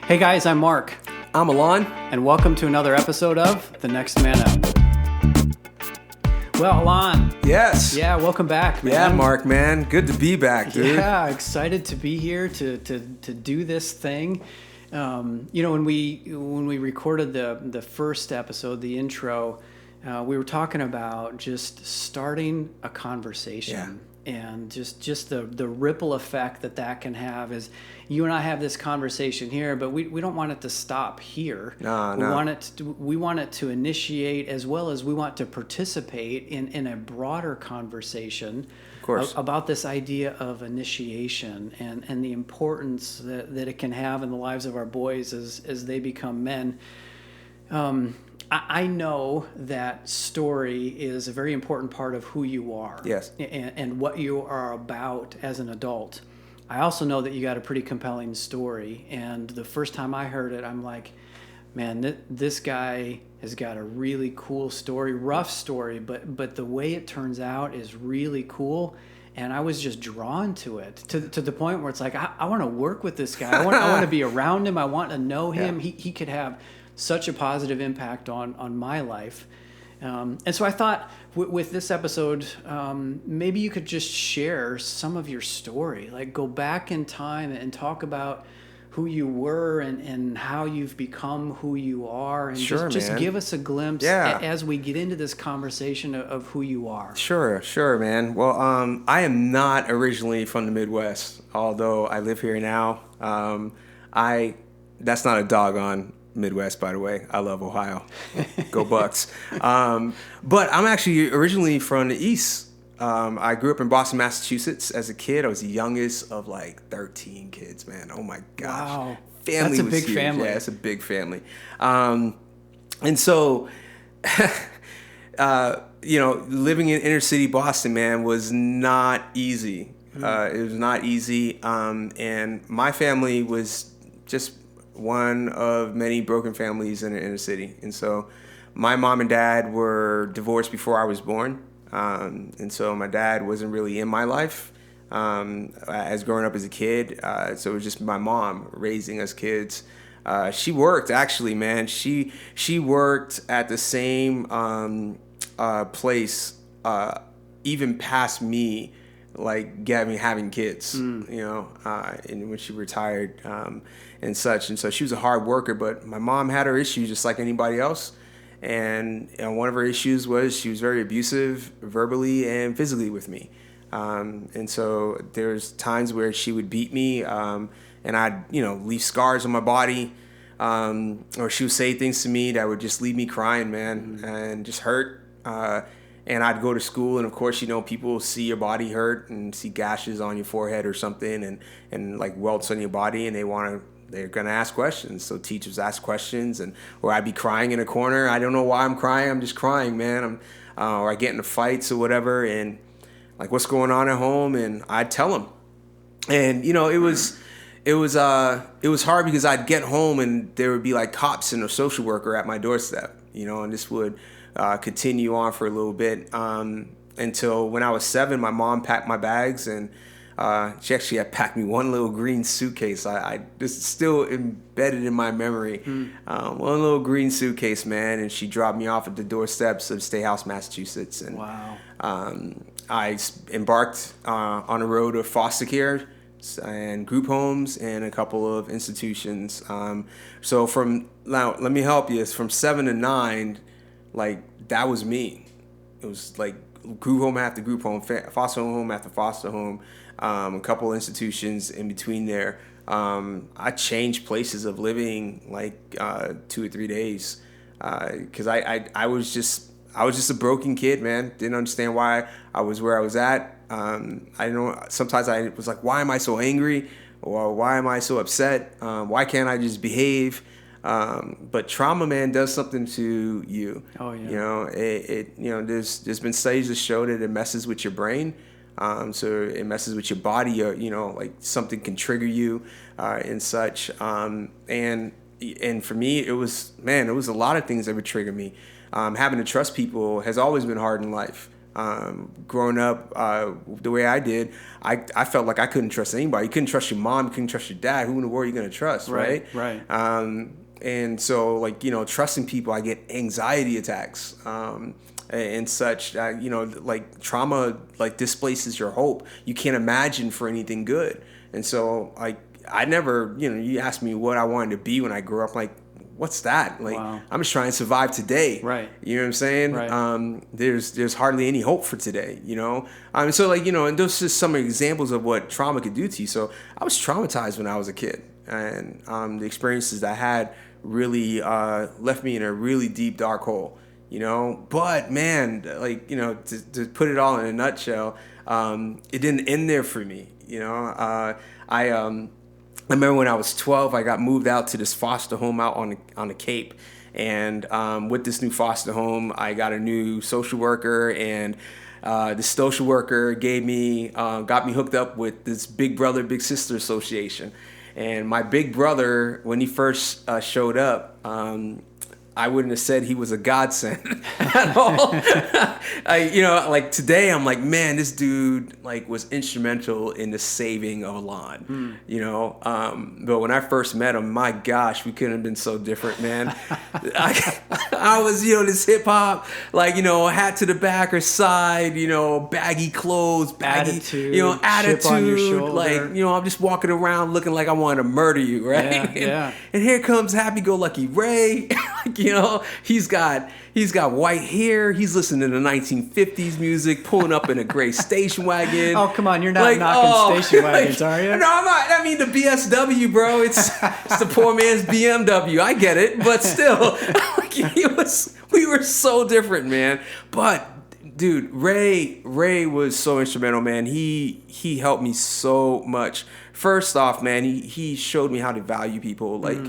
Hey guys, I'm Mark, I'm Alen. and welcome to another episode of The Next Man Up. Well, Alen. Yes. Yeah, welcome back, man. Yeah, Mark, man. Good to be back, dude. Yeah, excited to be here to do this thing. When we recorded the first episode, the intro, we were talking about just starting a conversation. And just the ripple effect that can have is you and I have this conversation here, but we don't want it to stop here. No. We want it to initiate, as well as we want to participate in a broader conversation about this idea of initiation and the importance that it can have in the lives of our boys as they become men. I know that story is a very important part of who you are. Yes. And what you are about as an adult. I also know that you got a pretty compelling story. And the first time I heard it, I'm like, man, this guy has got a really cool story, rough story, but the way it turns out is really cool. And I was just drawn to it to the point where it's like, I want to work with this guy. I want to be around him. I want to know him. Yeah. He could have such a positive impact on my life. And so I thought with this episode, maybe you could just share some of your story, like go back in time and talk about who you were and how you've become who you are, and just give us a glimpse as we get into this conversation of who you are. Sure, man. Well, I am not originally from the Midwest, although I live here now. That's not a doggone Midwest, by the way. I love Ohio. Go Bucks. But I'm actually originally from the East. I grew up in Boston, Massachusetts as a kid. I was the youngest of like 13 kids, man. Oh my gosh. Wow. Family That's a was big huge. family. Yeah, it's a big family. And so, living in inner city Boston, man, was not easy. It was not easy. And my family was just one of many broken families in the inner city. And so my mom and dad were divorced before I was born. And so my dad wasn't really in my life as growing up as a kid. So it was just my mom raising us kids. She worked, actually, man. She worked at the same place even past me, like having kids, and when she retired and such. And so she was a hard worker, but my mom had her issues just like anybody else. And one of her issues was she was very abusive verbally and physically with me. And so there's times where she would beat me and I'd, leave scars on my body. Or she would say things to me that would just leave me crying, man, and just hurt. And I'd go to school, and of course, people see your body hurt and see gashes on your forehead or something, and like welts on your body, and they're gonna ask questions. So teachers ask questions, or I'd be crying in a corner. I don't know why I'm crying. I'm just crying, man. Or I get into fights or whatever, and like, what's going on at home, and I'd tell them. And it was hard because I'd get home and there would be like cops and a social worker at my doorstep, and this would continue on for a little bit until when I was 7, my mom packed my bags, and she actually had packed me one little green suitcase. This is still embedded in my memory. One little green suitcase, man, and she dropped me off at the doorsteps of State House, Massachusetts. And wow. I embarked on a road of foster care and group homes and a couple of institutions. So let me help you. It's from 7 to 9. Like, that was me. It was like group home after group home, foster home after foster home, a couple institutions in between there. I changed places of living like 2 or 3 days because I was just a broken kid, man. Didn't understand why I was where I was at. I don't know. Sometimes I was like, why am I so angry? Or why am I so upset? Why can't I just behave? But trauma, man, does something to you. Oh yeah. There's been studies that show that it messes with your brain. So it messes with your body, or, like something can trigger you, and such. And for me, it was a lot of things that would trigger me. Having to trust people has always been hard in life. Growing up the way I did, I felt like I couldn't trust anybody. You couldn't trust your mom, you couldn't trust your dad. Who in the world are you going to trust, right? Right. And so, like, trusting people, I get anxiety attacks and such. Like, trauma, like, displaces your hope. You can't imagine for anything good. And so, like, I never, you asked me what I wanted to be when I grew up, like, what's that? Like, Wow. I'm just trying to survive today. Right. You know what I'm saying? Right. There's hardly any hope for today, So, like, and those are just some examples of what trauma could do to you. So I was traumatized when I was a kid. And the experiences that I had really left me in a really deep, dark hole, But, man, like, to put it all in a nutshell, it didn't end there for me, I remember when I was 12, I got moved out to this foster home out on the Cape. And with this new foster home, I got a new social worker, and the social worker got me hooked up with this Big Brother, Big Sister Association. And my big brother, when he first showed up, I wouldn't have said he was a godsend at all. Like today, I'm like, man, this dude like was instrumental in the saving of Alen. But when I first met him, my gosh, we couldn't have been so different, man. I was, this hip hop, like, hat to the back or side, baggy clothes, baggy, attitude, chip on your shoulder. like, I'm just walking around looking like I wanted to murder you, right? Yeah. And here comes Happy-Go-Lucky Ray. He's got white hair. He's listening to 1950s music, pulling up in a gray station wagon. Oh, come on. You're not knocking station wagons, are you? No, I'm not. I mean, the BSW, bro. It's the poor man's BMW. I get it. But still, we were so different, man. But, dude, Ray was so instrumental, man. He helped me so much. First off, man, he showed me how to value people. Like,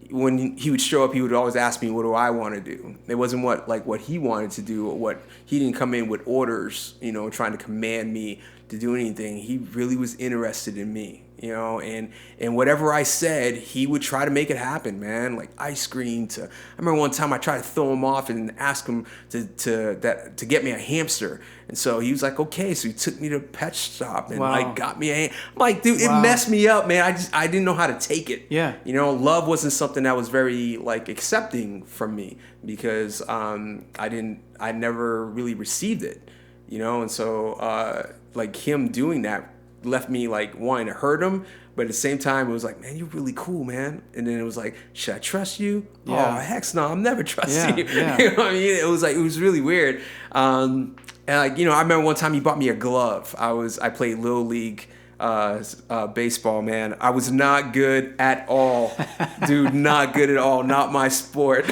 when he would show up, he would always ask me, what do I want to do? It wasn't what he wanted to do, or what he didn't come in with orders, trying to command me to do anything. He really was interested in me, and whatever I said, he would try to make it happen, man. Like ice cream I remember one time I tried to throw him off and ask him to get me a hamster. And so he was like, okay. So he took me to a pet shop and like got me I'm like, dude, it messed me up, man. I didn't know how to take it. Yeah. Love wasn't something that was very like accepting from me, because I never really received it, and so like him doing that left me like wanting to hurt him, but at the same time it was like, man, you're really cool, man. And then it was like, should I trust you? Yeah. Oh, heck no, I'm never trusting you. Yeah. You know what I mean? It was really weird. And like, I remember one time he bought me a glove. I played Little League baseball, man. I was not good at all. Dude, not good at all. Not my sport.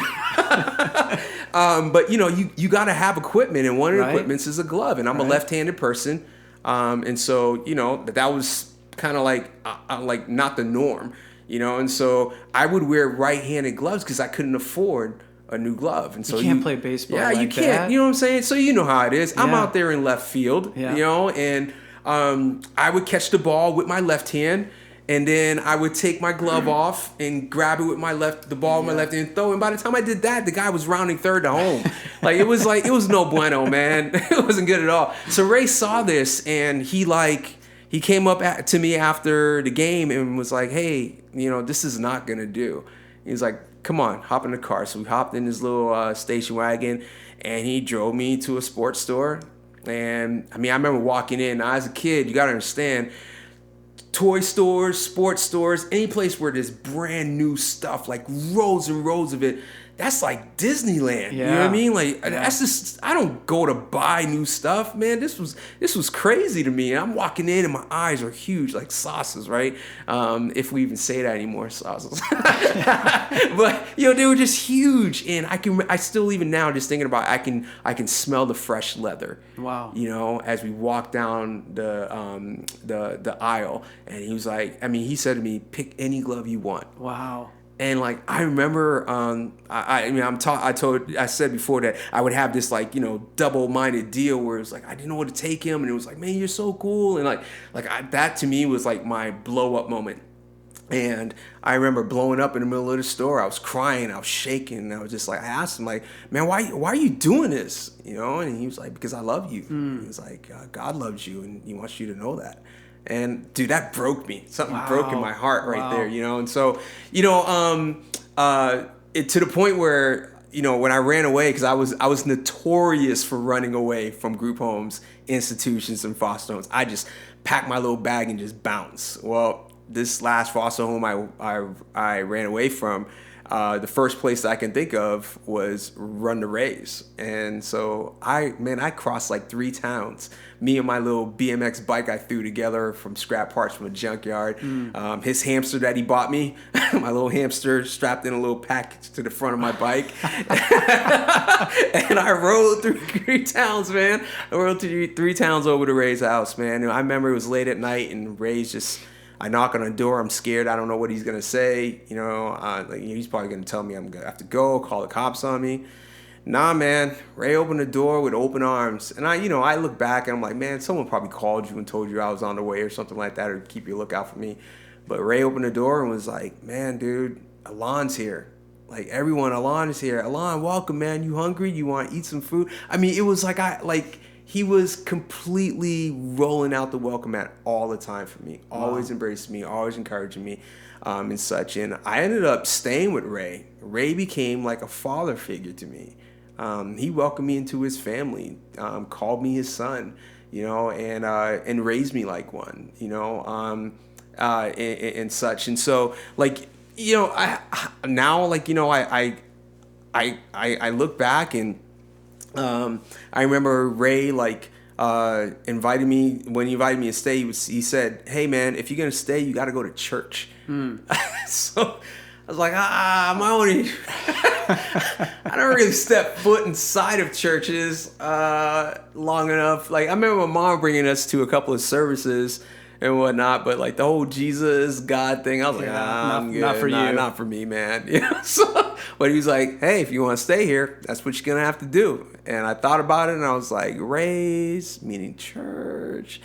But you got to have equipment, and one of the equipments is a glove, and I'm a left-handed person. And so, that was kind of like not the norm, and so I would wear right-handed gloves because I couldn't afford a new glove. And so you can't play baseball. Yeah, like you can't. that. You know what I'm saying? So you know how it is. I'm Yeah. out there in left field, Yeah. And I would catch the ball with my left hand, and then I would take my glove off and grab it with the ball with my left hand and throw. And by the time I did that, the guy was rounding third to home. It was no bueno, man. It wasn't good at all. So Ray saw this, and he came up to me after the game and was like, hey, this is not gonna do. He's like, come on, hop in the car. So we hopped in his little station wagon, and he drove me to a sports store. And I mean, I remember walking in. Now, as a kid, you gotta understand, toy stores, sports stores, any place where there's brand new stuff, like rows and rows of it, that's like Disneyland. You know what I mean? Like, that's just, I don't go to buy new stuff, man. This was crazy to me. And I'm walking in and my eyes are huge, like sauces, right? If we even say that anymore, sauces. But, they were just huge. And I still, even now, just thinking about it, I can smell the fresh leather. Wow. As we walk down the aisle. And he was like, he said to me, pick any glove you want. Wow. And like, I remember, I said before that I would have this double-minded deal where it was like, I didn't know what to take him. And it was like, man, you're so cool. And that to me was like my blow up moment. And I remember blowing up in the middle of the store. I was crying, I was shaking, and I was just like, I asked him, like, man, why are you doing this? You know? And he was like, because I love you. He was like, God loves you, and he wants you to know that. And dude, that broke me. Something broke in my heart right there, you know? And so, you know, it to the point where, you know, when I ran away, because I was notorious for running away from group homes, institutions, and foster homes. I just packed my little bag and just bounce. Well, this last foster home I ran away from, the first place that I can think of was Run to Raise. And so I crossed like 3 towns. Me and my little BMX bike I threw together from scrap parts from a junkyard. His hamster that he bought me, my little hamster strapped in a little package to the front of my bike. And I rode through 3 towns, man. I rode through 3 towns over to Ray's house, man. And I remember it was late at night and Ray's just... I knock on the door. I'm scared. I don't know what he's gonna say. You know, like he's probably gonna tell me I'm gonna have to go, call the cops on me. Nah, man. Ray opened the door with open arms, and I look back and I'm like, man, someone probably called you and told you I was on the way or something like that, or keep your lookout for me. But Ray opened the door and was like, man, dude, Alan's here. Like everyone, Alen is here. Alen, welcome, man. You hungry? You want to eat some food? I mean, it was like he was completely rolling out the welcome mat all the time for me. Always embracing me, always encouraging me, and such. And I ended up staying with Ray. Ray became like a father figure to me. He welcomed me into his family, called me his son, you know, and raised me like one, you know, and such. And so, like, you know, I look back and. I remember Ray invited me. When he invited me to stay, he said, "Hey man, if you're gonna stay, you got to go to church." So I was like, my only I don't really step foot inside of churches long enough. Like I remember my mom bringing us to a couple of services and whatnot, but like the whole Jesus God thing, I was like, I'm good. Not for you, not for me, man. You know, so, but he was like, hey, if you want to stay here, that's what you're gonna have to do. And I thought about it, and I was like, Raise, meaning church,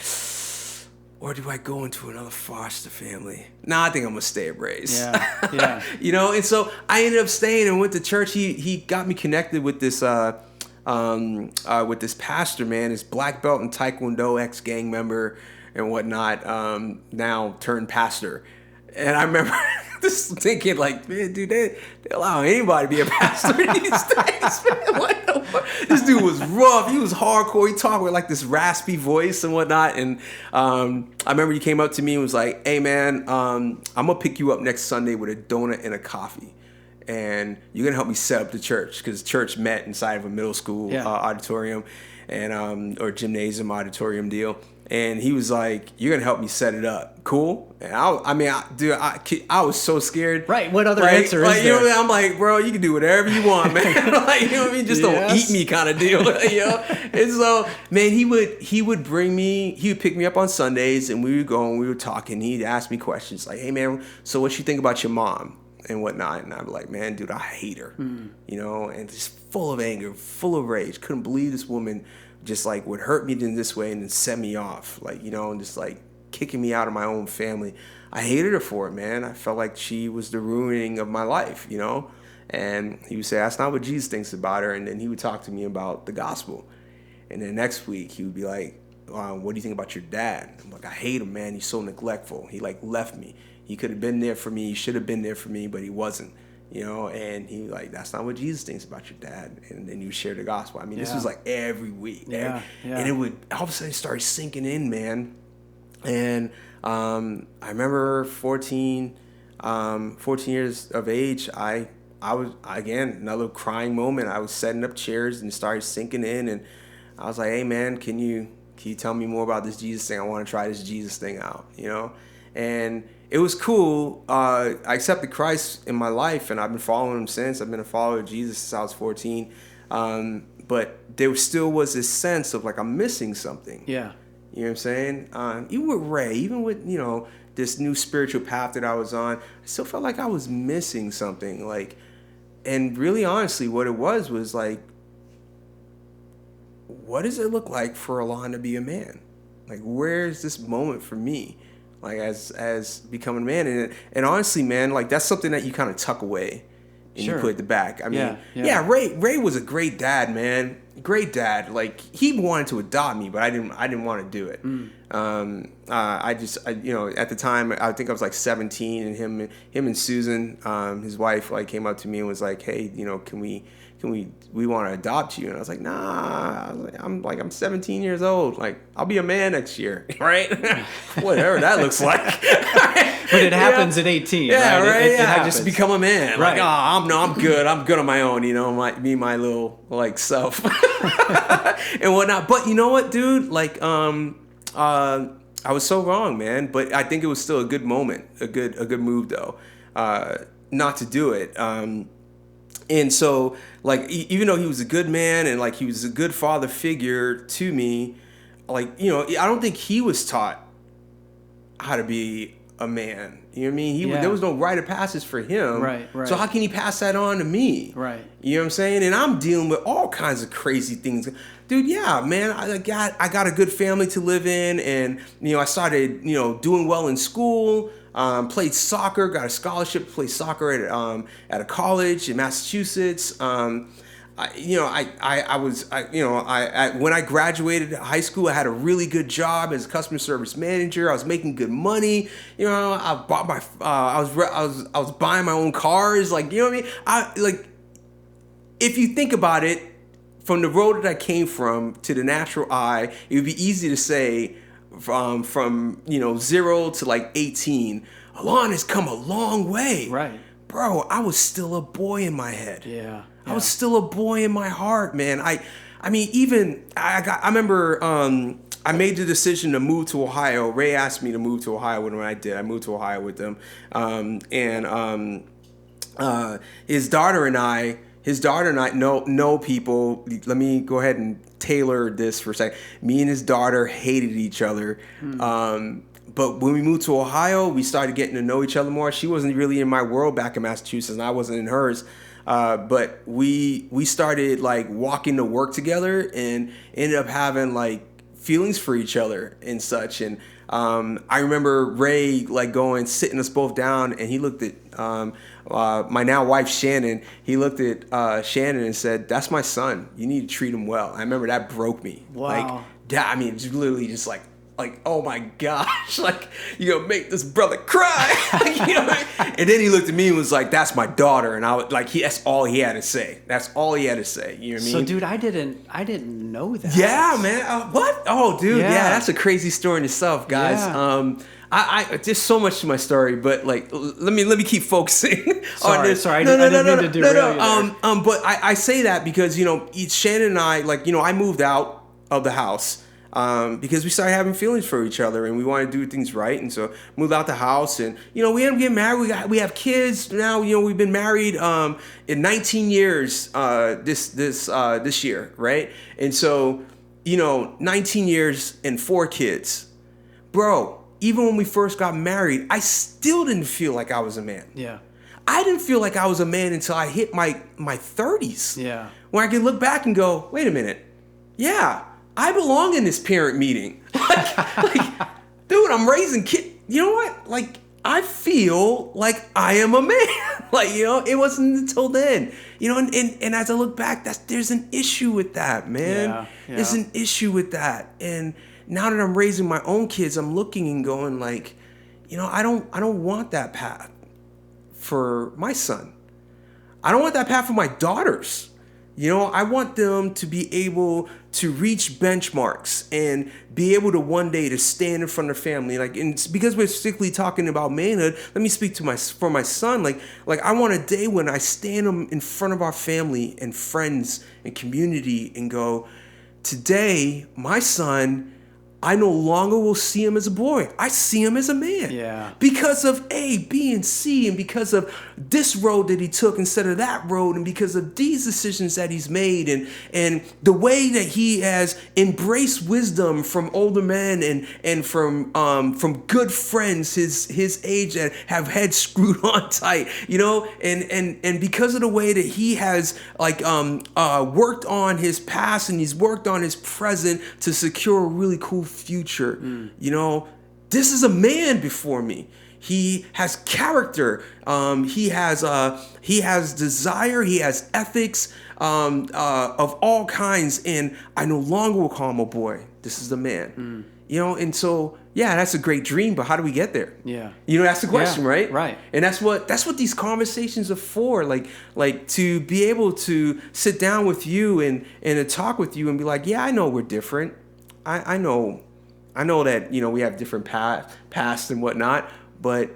or do I go into another foster family? Nah, I think I'm gonna stay at Raise. Yeah. You know, and so I ended up staying and went to church. He got me connected with this pastor, man, this black belt in Taekwondo, ex-gang member and whatnot, now turned pastor. And I remember just thinking, like, man, dude, they allow anybody to be a pastor these days, man. What the fuck? This dude was rough. He was hardcore. He talked with like this raspy voice and whatnot. And I remember he came up to me and was like, hey, man, I'm going to pick you up next Sunday with a donut and a coffee. And you're going to help me set up the church, because church met inside of a middle school auditorium and or gymnasium auditorium deal. And he was like, you're going to help me set it up. Cool? And I was so scared. Right. What other answer is there? You know what I mean? I'm like, bro, you can do whatever you want, man. Like, you know what I mean? Just don't eat me kind of deal. You know? And so, man, he would pick me up on Sundays, and we would go and we would talk, and he'd ask me questions like, hey, man, so what you think about your mom and whatnot? And I'd be like, man, dude, I hate her. You know, and just full of anger, full of rage. Couldn't believe this woman just like would hurt me in this way and then set me off, like, you know, and just like kicking me out of my own family. I hated her for it, man. I felt like she was the ruining of my life, you know. And he would say, that's not what Jesus thinks about her. And then he would talk to me about the gospel. And then next week he would be like, what do you think about your dad? I'm like, I hate him, man. He's so neglectful. He like left me. He could have been there for me. He should have been there for me, but he wasn't. You know, and he like, that's not what Jesus thinks about your dad. And then you share the gospel. I mean, this was like every week. And it would all of a sudden start sinking in, man. And I remember 14 years of age, I was, again, another crying moment. I was setting up chairs and it started sinking in. And I was like, hey, man, can you tell me more about this Jesus thing? I want to try this Jesus thing out, you know? And it was cool. I accepted Christ in my life, and I've been following him since. I've been a follower of Jesus since I was 14. But there still was this sense of like, I'm missing something. Yeah. You know what I'm saying? Even with Ray, even with, you know, this new spiritual path that I was on, I still felt like I was missing something. Like, and really honestly, what it was like, what does it look like for Alen to be a man? Like, where's this moment for me? like as becoming a man. And honestly, man, like that's something that you kind of tuck away and you put at the back. I mean, Ray was a great dad, man. Great dad. Like he wanted to adopt me, but I didn't want to do it. At the time, I think I was like 17, and him and Susan, his wife, like came up to me and was like, "Hey, can we want to adopt you?" And I was like, "Nah, I'm 17 years old. Like I'll be a man next year, right? Whatever that looks like." But it happens at 18, yeah, right? Right. I just become a man. Right. Like, I'm good. I'm good on my own. My little like self and whatnot. But you know what, dude? Like, I was so wrong, man. But I think it was still a good moment, a good move though, not to do it. And so, like, even though he was a good man and like he was a good father figure to me, like, I don't think he was taught how to be a man. You know what I mean? There was no rite of passage for him. Right. So how can he pass that on to me? Right. You know what I'm saying? And I'm dealing with all kinds of crazy things. Dude, yeah, man, I got a good family to live in, and I started, doing well in school. Played soccer, got a scholarship to play soccer at a college in Massachusetts. When I graduated high school, I had a really good job as a customer service manager. I was making good money. I bought I was buying my own cars. Like, you know what I mean? If you think about it, from the road that I came from to the natural eye, it would be easy to say from 0 to like 18, Alon has come a long way. Right. Bro, I was still a boy in my head. Yeah. I was still a boy in my heart, man. I remember I made the decision to move to Ohio. Ray asked me to move to Ohio when I did. I moved to Ohio with them. His daughter and I know people. Let me go ahead and tailor this for a second. Me and his daughter hated each other. But when we moved to Ohio, we started getting to know each other more. She wasn't really in my world back in Massachusetts, and I wasn't in hers. But we started like walking to work together and ended up having like feelings for each other and such. And I remember Ray like sitting us both down, and he looked at my now wife Shannon. He looked at Shannon and said, "That's my son. You need to treat him well." I remember that broke me. Wow. Like that. I mean, it's literally just like, oh my gosh, like, you're gonna make this brother cry. And then he looked at me and was like, "That's my daughter." And I was like, that's all he had to say. That's all he had to say. You know what I mean? So, dude, I didn't know that. Yeah, man. What? Oh, dude. Yeah, that's a crazy story in itself, guys. Yeah. I there's so much to my story, but like, let me keep focusing on this. Sorry, I didn't mean to derail you there. But I say that because Shannon and I, like, I moved out of the house. Because we started having feelings for each other and we wanted to do things right, and so moved out the house, and we ended up getting married. We have kids now. We've been married in 19 years this year, right? And so 19 years and 4 kids, bro. Even when we first got married, I still didn't feel like I was a man. Yeah. I didn't feel like I was a man until I hit my 30s. Yeah. When I could look back and go, wait a minute, yeah. I belong in this parent meeting. like, dude, I'm raising kids. You know what? Like, I feel like I am a man. Like, it wasn't until then. And as I look back, there's an issue with that, man. Yeah. There's an issue with that. And now that I'm raising my own kids, I'm looking and going like, I don't want that path for my son. I don't want that path for my daughters. I want them to be able to reach benchmarks and be able to one day to stand in front of family. Like, and it's because we're strictly talking about manhood, let me speak for my son. Like I want a day when I stand in front of our family and friends and community and go, today, my son, I no longer will see him as a boy. I see him as a man. Yeah. Because of A, B, and C, and because of this road that he took instead of that road, and because of these decisions that he's made, and the way that he has embraced wisdom from older men and from good friends his age that have heads screwed on tight, and because of the way that he has worked on his past and he's worked on his present to secure a really cool future, this is a man before me. He has character. He has desire. He has ethics of all kinds. And I no longer will call him a boy. This is the man. And so that's a great dream. But how do we get there? Yeah. That's the question, right? Right. And that's what these conversations are for. Like to be able to sit down with you and to talk with you and be like, yeah, I know we're different. I know that we have different pasts and whatnot. But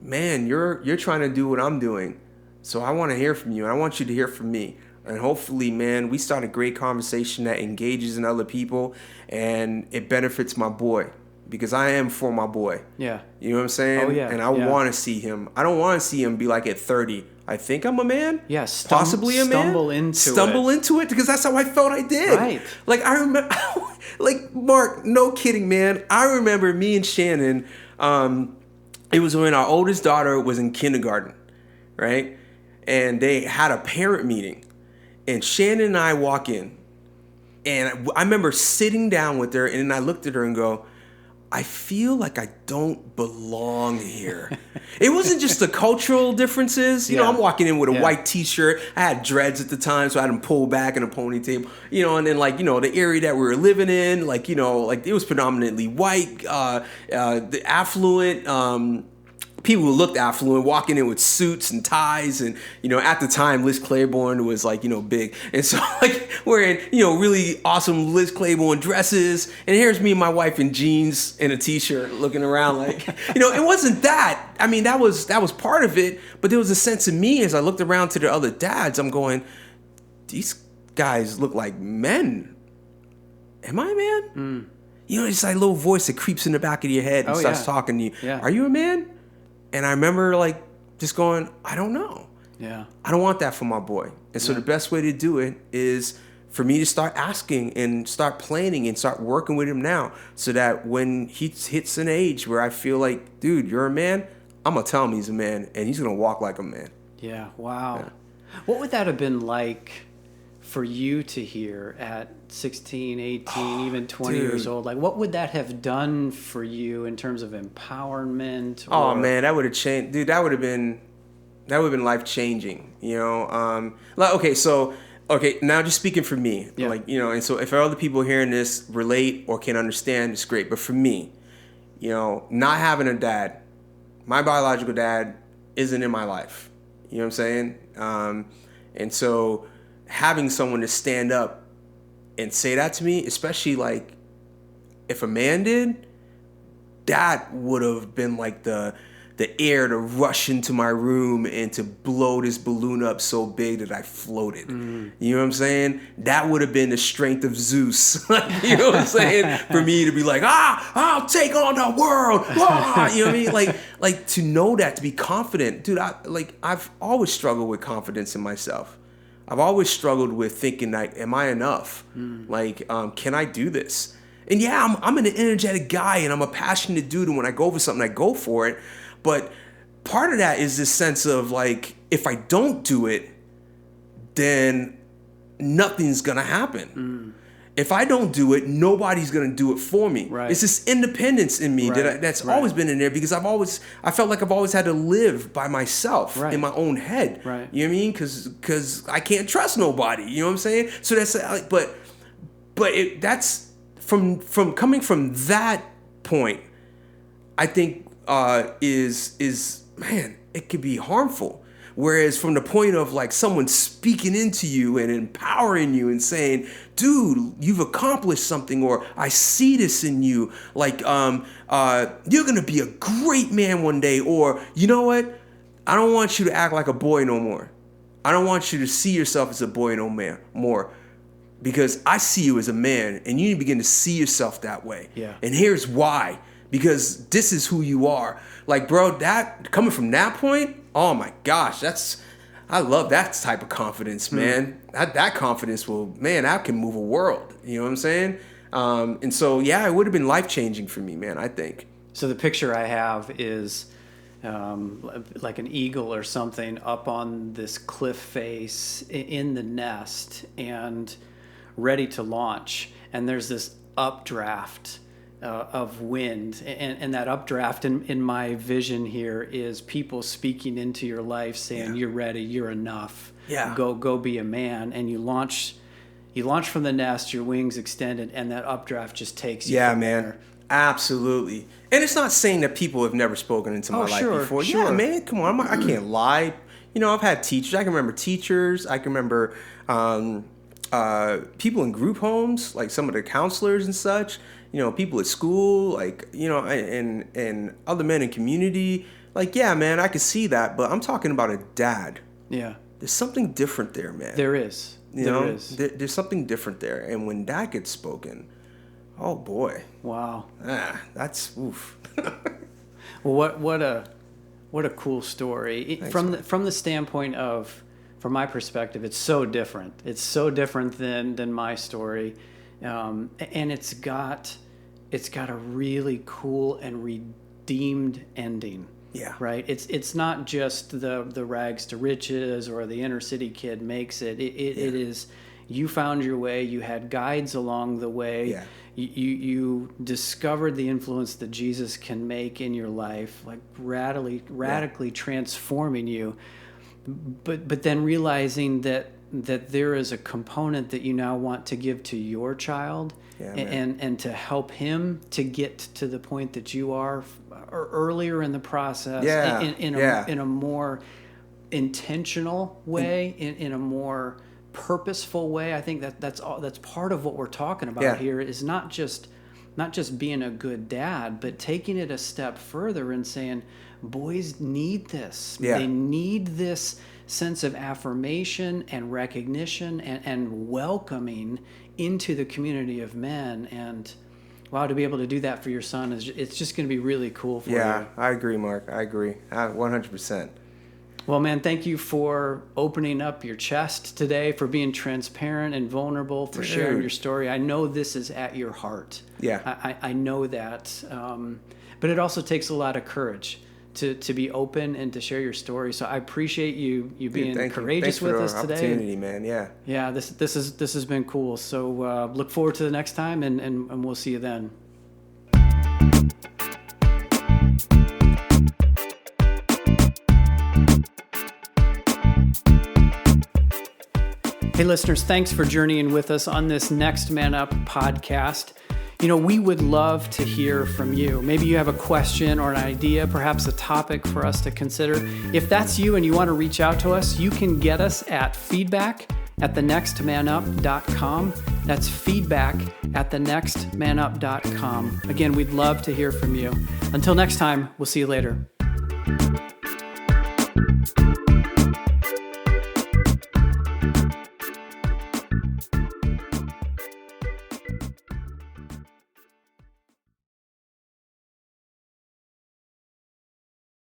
man, you're trying to do what I'm doing. So I want to hear from you, and I want you to hear from me. And hopefully, man, we start a great conversation that engages in other people, and it benefits my boy, because I am for my boy. Yeah. You know what I'm saying? Oh, yeah. And I want to see him. I don't want to see him be like at 30. I think I'm a man. Yeah. Possibly a man. Stumble into it, because that's how I felt I did. Right. Like, I remember, like, Mark, no kidding, man. I remember me and Shannon, it was when our oldest daughter was in kindergarten, right? And they had a parent meeting. And Shannon and I walk in. And I remember sitting down with her, and then I looked at her and go, I feel like I don't belong here. It wasn't just the cultural differences. You know, I'm walking in with a white T-shirt. I had dreads at the time, so I had them pulled back in a ponytail. And then, like, the area that we were living in, like, like it was predominantly white, the affluent, people who looked affluent, walking in with suits and ties, and at the time Liz Claiborne was like big, and so like wearing really awesome Liz Claiborne dresses, and here's me and my wife in jeans and a T-shirt looking around like it wasn't that. I mean, that was part of it, but there was a sense of me as I looked around to the other dads. I'm going, these guys look like men. Am I a man? It's that little voice that creeps in the back of your head and starts talking to you. Yeah. Are you a man? And I remember like just going, I don't know. Yeah. I don't want that for my boy. And so the best way to do it is for me to start asking and start planning and start working with him now, so that when he hits an age where I feel like, dude, you're a man, I'm going to tell him he's a man, and he's going to walk like a man. Yeah. Wow. Yeah. What would that have been like for you to hear at 16, 18, even 20 years old? Like, what would that have done for you in terms of empowerment? Oh man, that would have changed, dude. That would have been life changing. Now just speaking for me, and so if other people hearing this relate or can understand, it's great. But for me, not having a dad, my biological dad isn't in my life. You know what I'm saying? And so having someone to stand up and say that to me, especially like if a man did, that would have been like the air to rush into my room and to blow this balloon up so big that I floated. You know what I'm saying? That would have been the strength of Zeus. You know what I'm saying? For me to be like, I'll take on the world. You know what I mean? Like to know that, to be confident. Dude, I've always struggled with confidence in myself. I've always struggled with thinking, like, am I enough? Can I do this? And yeah, I'm an energetic guy, and I'm a passionate dude, and when I go for something, I go for it. But part of that is this sense of, like, if I don't do it, then nothing's going to happen. If I don't do it, nobody's going to do it for me. Right. It's this independence in me that's always been in there, because I felt like I've always had to live by myself in my own head. Right. You know what I mean? Because I can't trust nobody. You know what I'm saying? So that's like, but that's from coming from that point, I think is man, it could be harmful. Whereas from the point of like someone speaking into you and empowering you and saying, dude, you've accomplished something, or I see this in you, like you're gonna be a great man one day, or you know what? I don't want you to act like a boy no more. I don't want you to see yourself as a boy no more. Because I see you as a man, and you need to begin to see yourself that way. Yeah. And here's why. Because this is who you are. Like, bro, that coming from that point, oh my gosh, I love that type of confidence, man. That confidence that can move a world. You know what I'm saying? And so, yeah, it would have been life-changing for me, man, I think. So the picture I have is like an eagle or something up on this cliff face in the nest and ready to launch. And there's this updraft of wind, and that updraft in my vision here is people speaking into your life saying, you're ready, you're enough, go be a man. And you launch from the nest, your wings extended, and that updraft just takes you from there. Absolutely. And it's not saying that people have never spoken into my life before. Sure. Yeah, man, come on, I can't lie. I've had teachers. I can remember teachers. I can remember people in group homes, like some of the counselors and such. People at school, like, and other men in community. Like, yeah, man, I could see that. But I'm talking about a dad. Yeah. There's something different there, man. There is. There's something different there. And when that gets spoken, oh, boy. Wow. That's oof. Well, what a cool story. Thanks, from the standpoint of, from my perspective, it's so different. It's so different than my story. And it's got a really cool and redeemed ending. Yeah. Right. It's not just the rags to riches or the inner city kid makes it. It is, you found your way. You had guides along the way. Yeah. You discovered the influence that Jesus can make in your life, like radically transforming you. But then realizing that there is a component that you now want to give to your child, and to help him to get to the point that you are earlier in the process, in a more intentional way, in a more purposeful way. I think that's part of what we're talking about here, is not just being a good dad, but taking it a step further and saying, boys need this. They need this sense of affirmation and recognition and welcoming into the community of men. And wow, to be able to do that for your son it's just going to be really cool for you. Yeah, I agree, Mark. I agree 100%. Well, man, thank you for opening up your chest today, for being transparent and vulnerable, for sharing your story. I know this is at your heart. Yeah. I know that. But it also takes a lot of courage to be open and to share your story. So I appreciate you being courageous with us today. Opportunity, man. Yeah. Yeah, this has been cool. So look forward to the next time, and we'll see you then. Hey listeners, thanks for journeying with us on this Next Man Up podcast. We would love to hear from you. Maybe you have a question or an idea, perhaps a topic for us to consider. If that's you and you want to reach out to us, you can get us at feedback@thenextmanup.com. That's feedback@thenextmanup.com. Again, we'd love to hear from you. Until next time, we'll see you later.